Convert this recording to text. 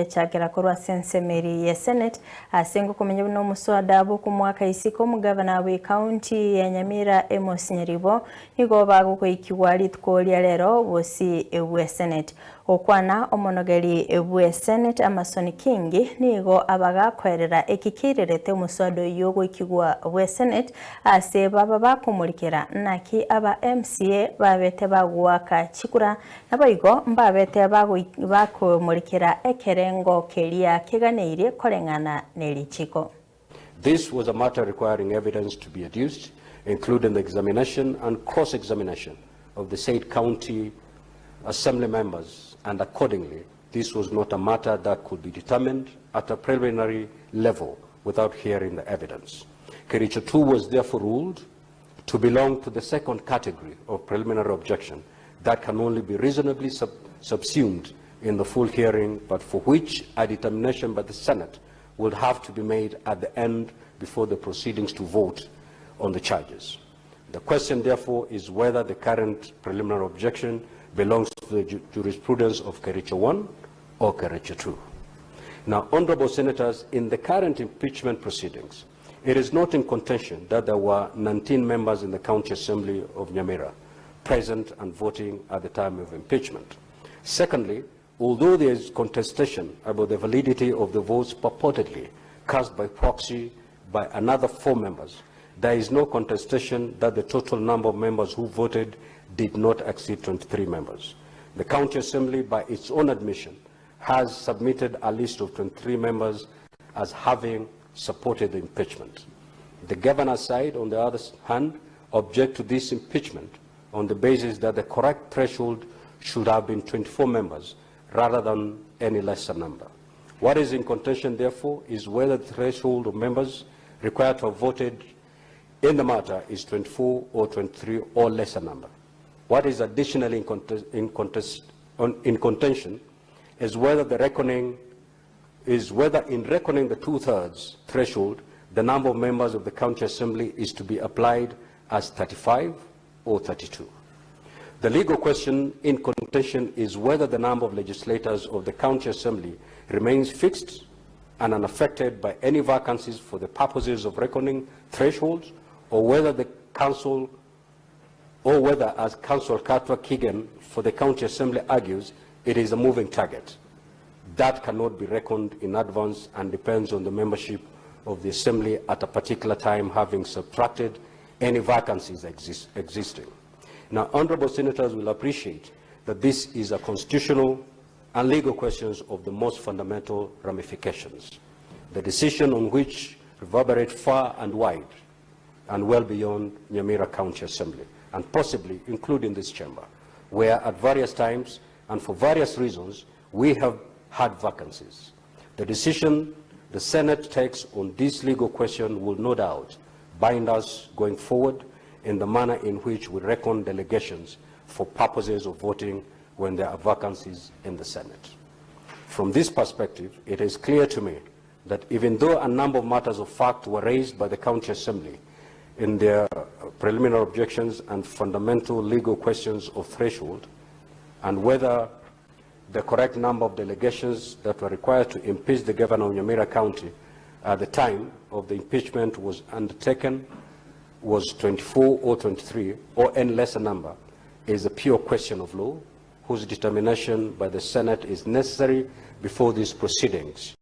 Chakira korwa sensemeri ya Senate asengo kumenya buno Omoswada Bw'Okomwaka isiko mugavana we county ya Nyamira Nyaribo nigo bagoikigwa litkolya lero bosi BW'ESENETI okwana omonogeri BW'ESENETI Amasoni Kingi nigo abagakwerera ekikirerete Omoswada yo goikigwa BW'ESENETI ase baba bakomulikira naki aba MCA babete bagwaka chikura naboigo mbabete bakomulikira ekere This was a matter requiring evidence to be adduced, including the examination and cross-examination of the said county assembly members, and accordingly, this was not a matter that could be determined at a preliminary level without hearing the evidence. Kericho 2 was therefore ruled to belong to the second category of preliminary objection that can only be reasonably subsumed in the full hearing, but for which a determination by the Senate would have to be made at the end before the proceedings to vote on the charges. The question, therefore, is whether the current preliminary objection belongs to the jurisprudence of Kericho 1 or Kericho 2. Now, honorable senators, in the current impeachment proceedings, it is not in contention that there were 19 members in the County Assembly of Nyamira present and voting at the time of impeachment. Secondly, although there is contestation about the validity of the votes purportedly cast by proxy by another 4 members, there is no contestation that the total number of members who voted did not exceed 23 members. The County Assembly, by its own admission, has submitted a list of 23 members as having supported the impeachment. The governor's side, on the other hand, object to this impeachment on the basis that the correct threshold should have been 24 members rather than any lesser number. What is in contention, therefore, is whether the threshold of members required to have voted in the matter is 24 or 23 or lesser number. What is additionally in contention is whether in reckoning the 2/3 threshold, the number of members of the County Assembly is to be applied as 35 or 32. The legal question in contention is whether the number of legislators of the County Assembly remains fixed and unaffected by any vacancies for the purposes of reckoning thresholds, or whether, as Councillor Katwa Keegan for the County Assembly argues, it is a moving target. That cannot be reckoned in advance and depends on the membership of the Assembly at a particular time having subtracted any vacancies existing. Now, honorable senators will appreciate that this is a constitutional and legal questions of the most fundamental ramifications, the decision on which reverberate far and wide and well beyond Nyamira County Assembly, and possibly including this chamber, where at various times and for various reasons we have had vacancies. The decision the Senate takes on this legal question will no doubt bind us going forward in the manner in which we reckon delegations for purposes of voting when there are vacancies in the Senate. From this perspective, it is clear to me that even though a number of matters of fact were raised by the County Assembly in their preliminary objections and fundamental legal questions of threshold, and whether the correct number of delegations that were required to impeach the governor of Nyamira County at the time of the impeachment was undertaken was 24 or 23 or any lesser number is a pure question of law whose determination by the Senate is necessary before these proceedings.